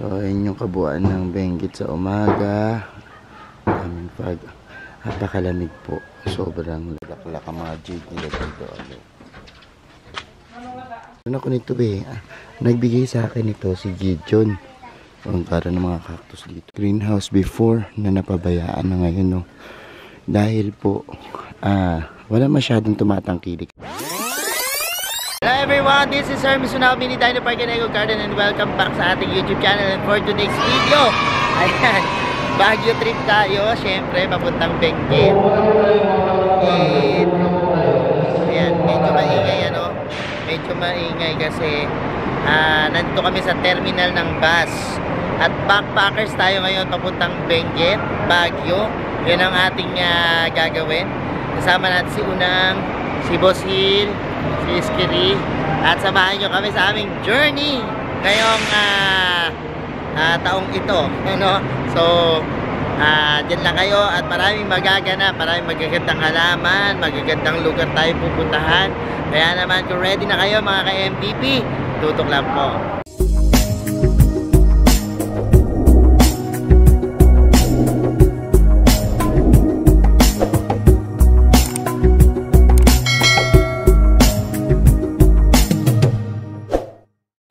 So, ayun yung kabuuan ng Benguet sa umaga. Daming pag. Napakalamig po. Sobrang laklak ang mga jade nila dito. Ano ko nito nagbigay sa akin ito si Gideon. Ang karan ng mga cactus dito. Greenhouse before na napabayaan na ngayon, no. Dahil po, wala masyadong tumatangkilik. Hello everyone, this is Sir Misunaw, Mini Dino Park and Eco Garden, and welcome back sa ating YouTube channel. And for today's video, ayan, Baguio trip tayo, syempre papuntang Benguet. And ayan, medyo maingay medyo maingay kasi nandito kami sa terminal ng bus. At backpackers tayo ngayon papuntang Benguet, Baguio. Yan ang ating gagawin. Kasama natin si Unang, si Boss Hill, si Iskiri, at samahan nyo kami sa aming journey ngayong taong ito, So dyan lang kayo at maraming magaganap, maraming magagandang halaman, magagandang lugar tayo pupuntahan. Kaya naman kung ready na kayo mga ka-MVP, tutok lang po.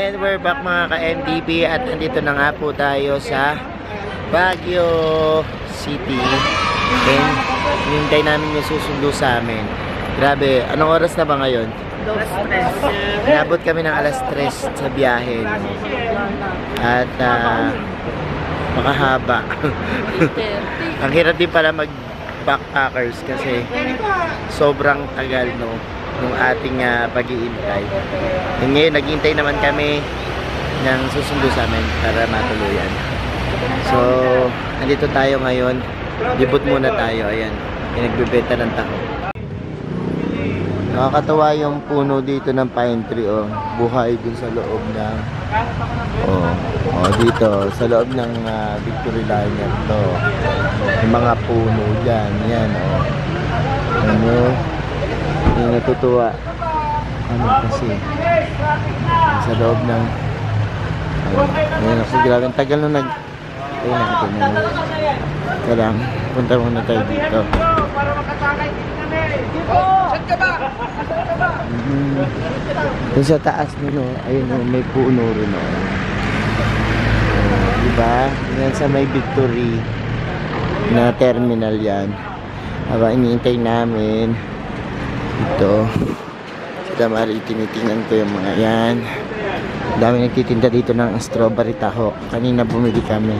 And we're back mga ka-MDB at nandito na nga po tayo sa Baguio City. And hintay namin yung susundo sa amin. Grabe, anong oras na ba ngayon? Inabot kami ng alas 3 sa biyahe. At makahaba. Ang hirap din pala mag backpackers kasi sobrang tagal nung ating pag-iintay. Ngayon, naghihintay naman kami ng susundo sa amin para matuluyan. So, andito tayo ngayon. Dibot muna tayo. Ayan, pinagbebenta ng taho. Nakakatawa yung puno dito ng pine tree. Buhay dun sa loob ng dito, sa loob ng Victory Liner to. Yung mga puno dyan. Yan, yung natutuwa kasi sa loob ng kasi grabe ang tagal nung kailangan punta muna tayo dito. Doon sa taas ayun may puno rin diba? Yan sa may Victory na terminal yan. Habang iniintay namin ito sa Damari, tinitingnan ko yung mga yan. Dami nagtitinda dito ng strawberry taho. Kanina bumili kami.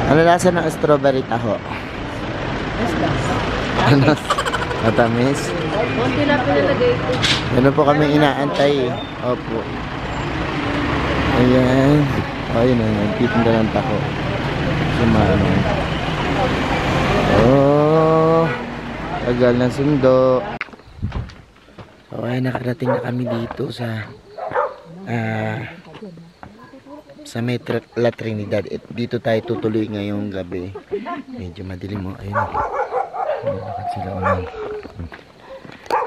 Ano lasa ng strawberry taho? Ano? Matamis? Ano po kami inaantay Opo. Ayan. Ayun nagtitinda ng taho. Sumano. Tagal na sundo. Okay, nakarating na kami dito sa Metro La Trinidad. Dito tayo tutuloy ngayong gabi. Medyo madilim ayun. Nakakad sila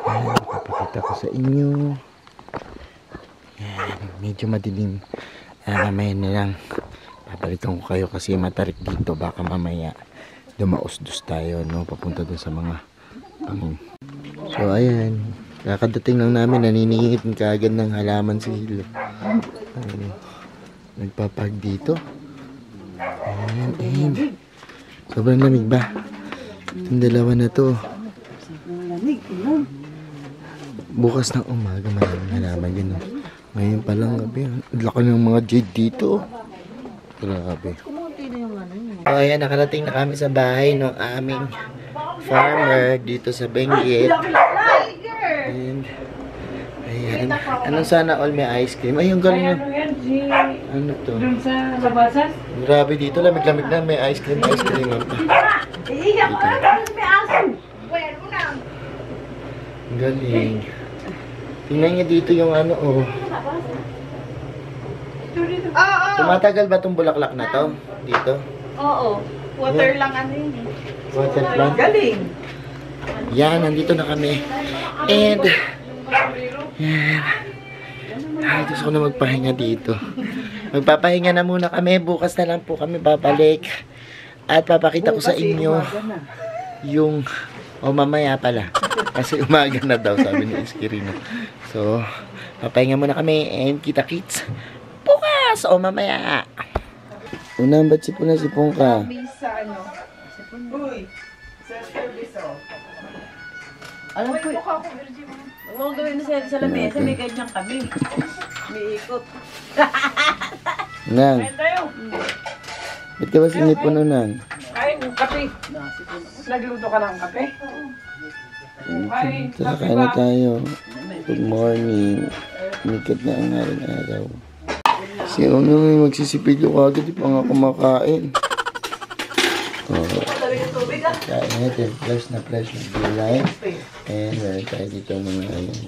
Ayun, papakita ko sa inyo. Ayan, medyo madilim. Mamaya na lang papalitan ko kayo kasi matarik dito. Baka mamaya dumaos-dus tayo, papunta dun sa mga So ayan, kakadating lang namin, naniningit kaagad ng halaman si Hilo. Nagpapag dito. Ayan. Sobrang lamig ba? Itong dalawa na to. Bukas ng umaga maraming halaman yun. Ngayon pa lang gabi. Laki ng mga jade dito. Grabe. So ayan, nakarating na kami sa bahay ng aming farmer dito sa Benguet. And ayan, anong sana all may ice cream? Ay, yung galing ano to? Grabe dito, lamig-lamig na, may ice cream galing. Tingnan niya dito yung Tumatagal ba itong bulaklak na to? Dito? Oo. Water lang yun. Water plant? Galing. Yan, nandito na kami. And Ay, gusto ko na magpahinga dito. Magpapahinga na muna kami. Bukas na lang po kami babalik. At papakita ko sa inyo yung... O mamaya pala. Kasi umaga na daw, sabi ni Iskirino. So, papahinga muna kami and kita-kits bukas o mamaya. Unang ba't sipon na sipon ka? Bisa, ano? Uy, self-service, oh. Alam ko, huwag gawin na sa lamesa, may ganyan kami. May ikot. Nang, Kain tayo. ba't ka ba sinipon Nang? Kain, yung kape. Nagluto ka ng kape? Tara, kain na tayo. Good morning. Mikat na ang araw. Si Ono may magsisipilyo ka agad, di pa nga kumakain. Oh. Kain natin, flash na gulay. And meron tayo dito mga ayun.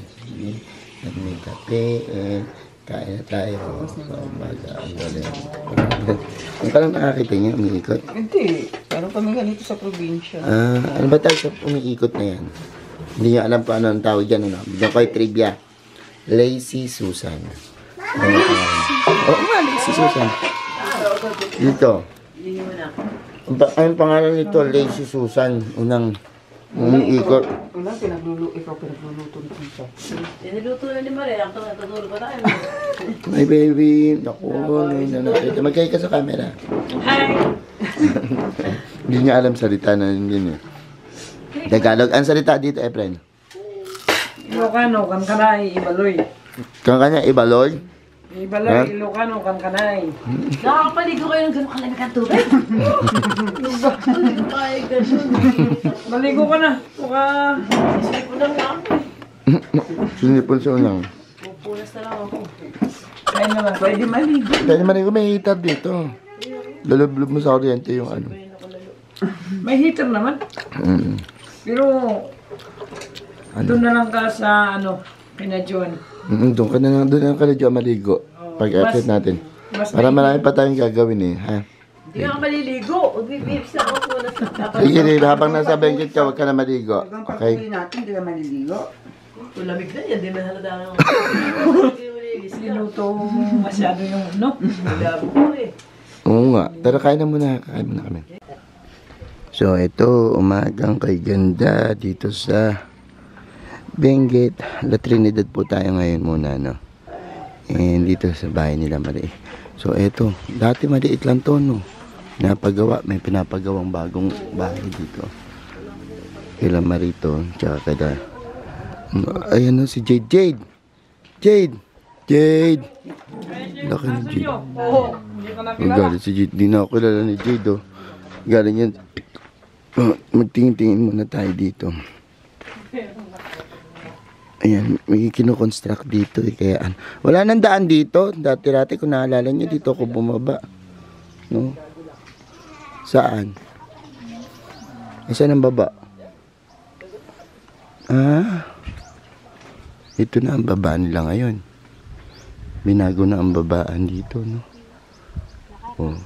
May kape and kain na tayo. Umaga, ang galing. Ang parang nakakita niya, umiikot. Hindi, parang kami ganito sa probinsya. Ano ba tayo sa umiikot na yan? Hindi niya alam pa ano ang tawag dyan. Ano? Bigyan ko ay trivia. Lazy Susan. Oo nga, Lazy Susan. Dito. Ang pangalan nito, Lazy Susan. Unang umiikot. Wala, ikaw pinagluluto ng pizza. Niluto na ni Maria, ang natutulog pa tayo. My baby. Naku, magkaya ka sa camera. Hi! Hindi niya alam salita na yun eh. Tagalog. Ang salita dito, Efren? Ilocano, kankanay, ibaloy. Kang kanya, Ibaloy? Ibaloy, Ilocano, kankanay. Nakakapaligo kayo ng gano'ng kalamig ang tubig? Ay, gano'n. Maligo ka na. Baka... Isip ko lang ako. Sinipon sa unang. Pupunas na lang ako. Kaya naman, pwede maligo. Dahil naman ko may heater dito. Lalublob mo sa kuryente yung ano. May heater naman. Pero, doon na lang ka sa, kina John. Doon ka na dyan maligo. Pag-effort natin. Para marami pa tayong gagawin eh. Ha? Hindi ka maliligo. Bibibs na ako muna sa Sige, habang nasa blanket ka, huwag ka na maligo. Okay? natin, hindi ka maliligo. Lamig na yan, di na halata nga. Sinuto masyado yung Malabo ko eh. Oo nga. Tara, kain na muna. Kain muna kami. So, ito, umagang kay ganda dito sa Benguet. La Trinidad po tayo ngayon muna, no? And dito sa bahay nila Marie. So, ito. Dati maliit lang to, no? Napagawa. May pinapagawang bagong bahay dito. Kila Marito. Tsaka kada. Ayan no, si Jade. Jade! Laki ni Jade. Oo, hindi ka na Ang galing si Jade. Di na ako kilala ni Jade, oh. Galing yan. Magtingin-tingin muna tayo dito. Ayan, may kinoconstruct dito eh. Kaya, wala nang daan dito. Dati-dati, kung naalala nyo, dito ako bumaba. No? Saan? Saan ang baba? Ito na ang baba nila ngayon. Binago na ang babaan dito, no? Oh.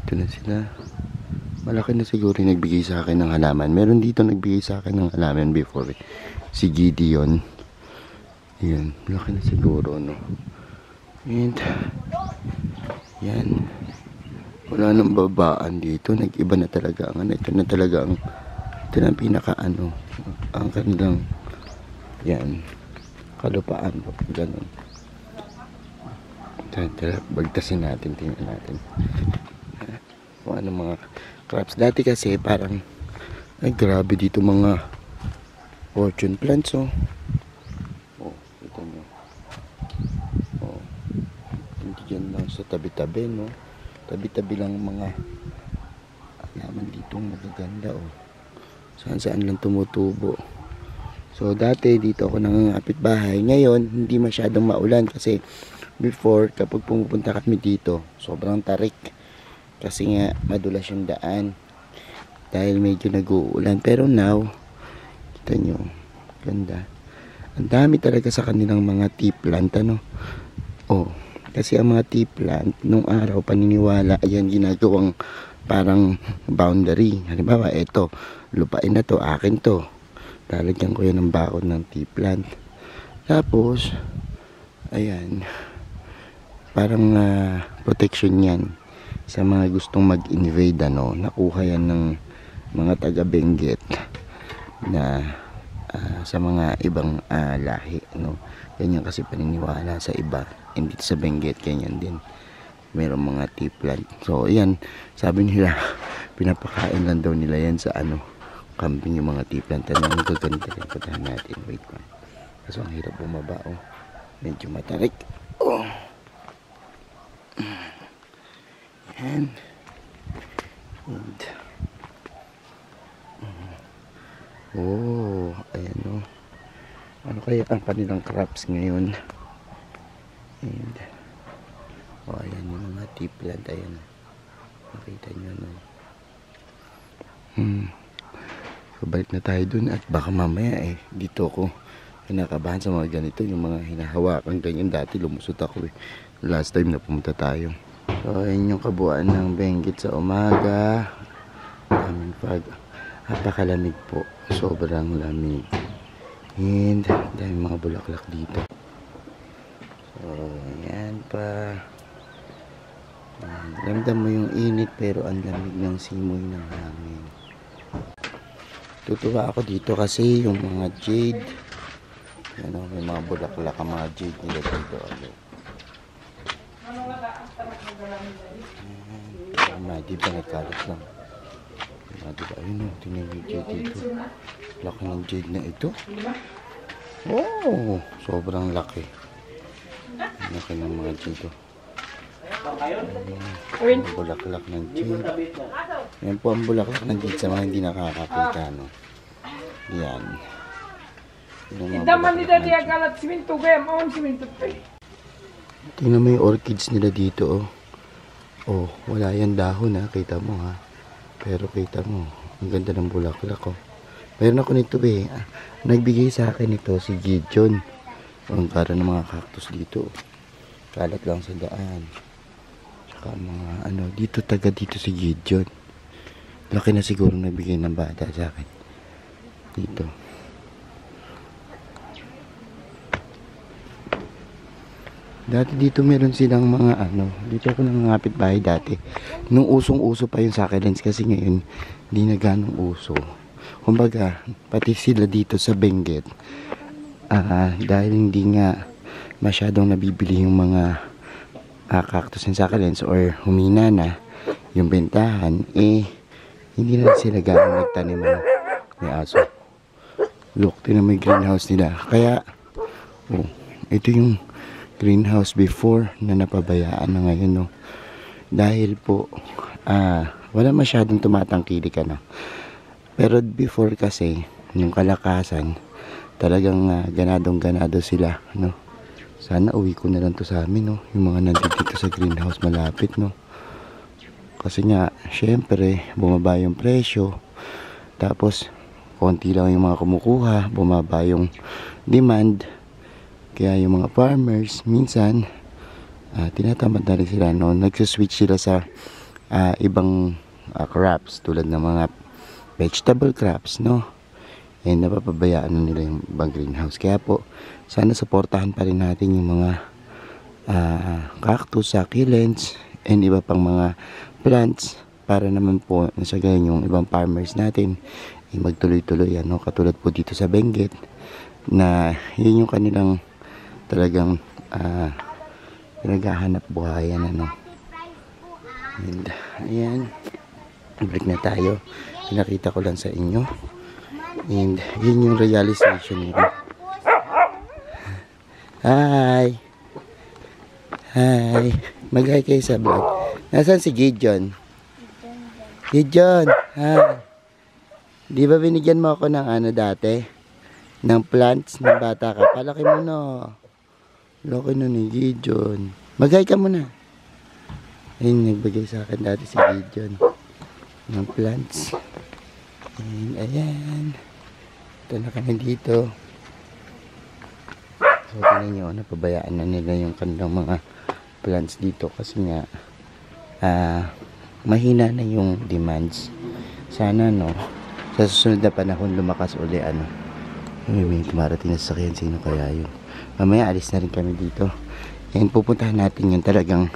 Ito na sila. Malaki na siguro yung nagbigay sa akin ng halaman. Meron dito nagbigay sa akin ng halaman before. Si Gideon. Yan. Malaki na siguro, no? And, yan. Wala nang babaan dito. Nag-iba na talaga ang ano. Ito na talaga ang, ito na ang pinaka ano. Ang kanilang, yan. Kalupaan. Ganun. Tara, bagtasin natin. Tingnan natin. Kung ano mga crops. Dati kasi parang ay grabe dito mga fortune plants, oh. Oh, ito nyo. Oh. Hindi dyan lang sa tabi-tabi, no. Tabi-tabi lang mga alaman dito magaganda, oh. Saan-saan lang tumutubo. So dati dito ako nangangapit bahay. Ngayon hindi masyadong maulan kasi before kapag pumupunta kami dito sobrang tarik. Kasi nga madulas yung daan dahil medyo nag-uulan. Pero now, kita nyo, ganda. Ang dami talaga sa kanilang mga tea plant, ano? Oh, kasi ang mga tea plant nung araw paniniwala, ayan ginagawang parang boundary. Halimbawa, eto, lupain na to, akin to. Lalagyan ko yan ng bakod ng tea plant. Tapos, Ayan. Parang protection yan sa mga gustong mag-invade, ano. Nakuha yan ng mga taga Benguet na sa mga ibang lahi, no. Ganyan kasi paniniwala sa iba, hindi sa Benguet ganyan din, merong mga tea plant. So ayan, sabi nila pinapakain lang daw nila yan sa ano, camping, yung mga tea plant. Ang gaganda rin, patahan natin. Wait lang, kaso ang hirap bumaba, oh, medyo matarik. Oh, yan. And oh, ayan, oh. Ano kaya ang kanilang crops ngayon? And oh, ayan yung mga tea plant. Ayan, makita nyo, no. So balik na tayo dun, at baka mamaya dito ako kinakabahan sa mga ganito, yung mga hinahawakan ganyan. Dati lumusot ako last time na pumunta tayo. So ayan yung kabuuan ng Benguet sa umaga. Daming fog, napakalamig po, sobrang lamig, and daming mga bulaklak dito. So ayan pa, ramdam mo yung init pero ang lamig ng simoy ng hangin. Tutuwa ako dito kasi yung mga jade, ano, may mga bulaklak ang mga jade nila dito. Di ba nagkalat lang? Di ba? Ayun, tingnan yung jade dito. Laki ng jade na ito. Oh, sobrang laki. Laki ng mga jade. Ayan, bulaklak ng jade. Yan po ang bulaklak ng jade sa mga hindi nakakakita, no? Yan. Daman nila di agalat siminto kaya maon siminto pa. Tingnan mo yung orchids nila dito, oh. Oh, wala yan dahon, ha. Kita mo, ha. Pero kita mo, ang ganda ng bulaklak, oh. Meron ako nito, nagbigay sa akin ito si Gideon. Ang karan ng mga cactus dito. Kalat lang sa daan. Tsaka mga ano, dito taga dito si Gideon. Laki na siguro nagbigay ng bata sa akin. Dito. Dati dito meron silang mga ano, dito ako nangangapit bahay dati. Nung usong-uso pa yung succulents, kasi ngayon hindi na ganong uso. Kumbaga, pati sila dito sa Benguet, dahil hindi nga masyadong nabibili yung mga cactus and succulents, or humina na yung bentahan, hindi na sila ganong nagtanim ng may aso. Look, tinan mo yung greenhouse nila. Kaya, oh, ito yung greenhouse before na napabayaan na ngayon, no. Dahil po wala masyadong tumatangkilik, ano. Pero before kasi yung kalakasan talagang ganadong-ganado sila, no. Sana uwi ko na lang to sa amin, no, yung mga nandito dito sa greenhouse malapit, no. Kasi nga syempre bumaba yung presyo, tapos konti lang yung mga kumukuha, bumaba yung demand. Kaya yung mga farmers, minsan, tinatamad na rin sila, no? Nagsiswitch sila sa ibang crops, tulad ng mga vegetable crops, no? And napapabayaan na nila yung ibang greenhouse. Kaya po, sana supportahan pa rin natin yung mga cactus, succulents, and iba pang mga plants, para naman po nasa ganyan yung ibang farmers natin magtuloy-tuloy, ano? Katulad po dito sa Benguet, na yun yung kanilang talagang pinaghahanap buhayan, ano. And ayan, break na tayo, pinakita ko lang sa inyo, and yun yung realization nito. Hi, mag-hi kayo sa vlog. Nasaan si Gideon? Gideon, hi. Di ba binigyan mo ako ng ano dati, ng plants ng bata ka? Palaki mo na. Laki na ni Gideon. Magay ka muna. Ayun, nagbigay sa akin dati si Gideon ng plants. And ayan, ito na kami dito. So tingnan nyo, napabayaan na nila yung kanilang mga plants dito, kasi nga mahina na yung demands. Sana, no, sa susunod na panahon lumakas uli, ano. May tumarating na sasakyan, sino kaya yun? mamaya alis na rin kami dito. And pupuntahan natin yung talagang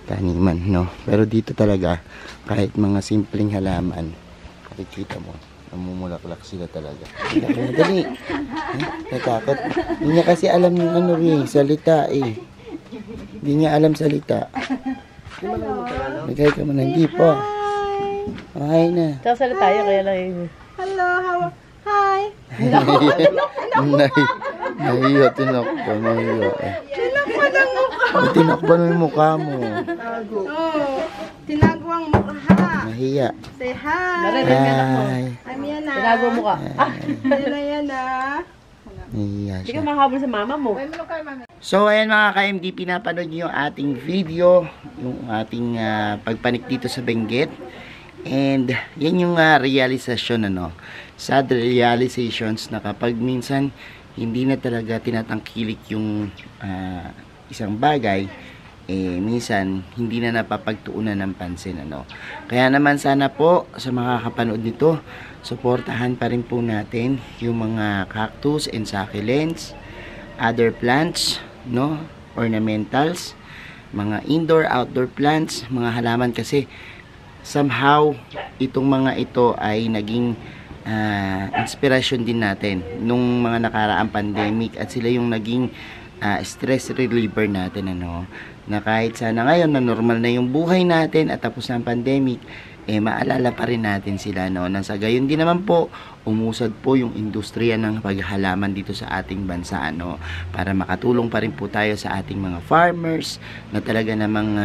taniman, no? Pero dito talaga, kahit mga simpleng halaman, makikita mo, namumulaklak sila talaga. Dali. Natakot. Hindi niya kasi alam yung ano salita eh. Hindi niya alam salita. Nagkaya ka man, hindi po. Ay na. Tsaka salita tayo, kaya lang yun. Hello, hi. Nahiyo, tinakbo, nahiyo. Tinakbo mo yung mukha mo. Oh, tinago ang mukha. Nahiya. Say hi. Narinig ka na ko. Ay. I'm Yana. Tinago mo ka. Yana. Nahiya Hindi siya. ka makahabol sa mama mo. So ayan mga ka-MD, pinapanood niyo yung ating video, yung ating pagpanik dito sa Benguet. And yan yung realization, ano, sad realizations na kapag minsan hindi na talaga tinatangkilik yung isang bagay, eh minsan hindi na napapagtuunan ng pansin, ano. Kaya naman sana po sa mga kapanood nito, suportahan pa rin po natin yung mga cactus and succulents, other plants, no, ornamentals, mga indoor, outdoor plants, mga halaman, kasi somehow itong mga ito ay naging inspiration din natin nung mga nakaraang pandemic, at sila yung naging stress reliever natin, ano, na kahit sana ngayon na normal na yung buhay natin at tapos na ang pandemic, eh maalala pa rin natin sila, no, nang sa gayon din naman po umusad po yung industriya ng paghalaman dito sa ating bansa, no, para makatulong pa rin po tayo sa ating mga farmers na talaga namang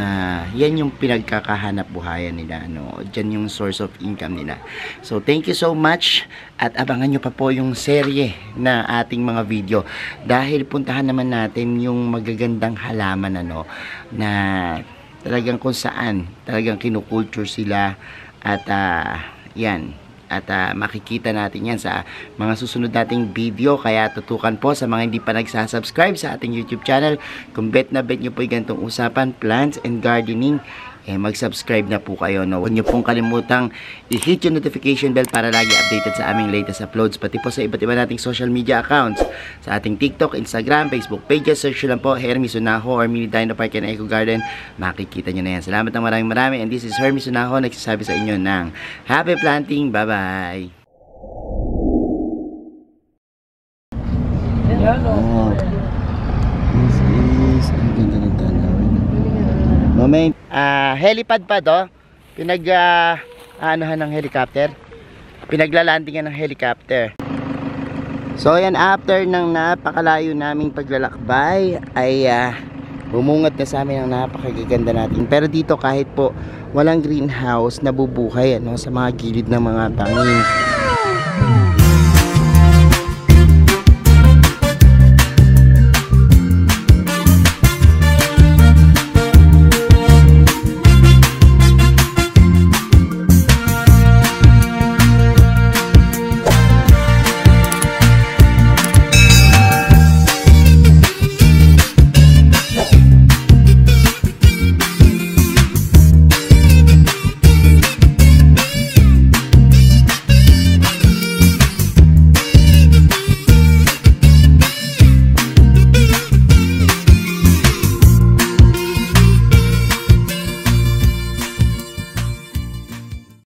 yan yung pinagkakahanap buhayan nila, no, dyan yung source of income nila. So thank you so much, at abangan nyo pa po yung serye na ating mga video, dahil puntahan naman natin yung magagandang halaman, ano, na talagang kung saan talagang kinukulture sila, at yan, at makikita natin yan sa mga susunod nating video. Kaya tutukan po sa mga hindi pa nagsasubscribe sa ating YouTube channel, kung bet na bet nyo po yung ganitong usapan, plants and gardening, eh mag-subscribe na po kayo, no. Huwag nyo pong kalimutang i-hit yung notification bell para lagi updated sa aming latest uploads, pati po sa iba't iba nating social media accounts, sa ating TikTok, Instagram, Facebook pages. Search lang po Hermes Unaho or Mini Dino Park and Eco Garden, makikita nyo na yan. Salamat ng maraming, and this is Hermes Unaho, nagsasabi sa inyo ng happy planting. Bye bye. Oh, this is ang ganda ng tanawin. Moment, helipad pa do. Anuhan ng helicopter. Pinaglalandingan ng helicopter. So ayan, after ng napakalayo naming paglalakbay ay bumungat na sa amin ang napakagaganda natin. Pero dito kahit po walang greenhouse, nabubuhay, ano, sa mga gilid ng mga bangin.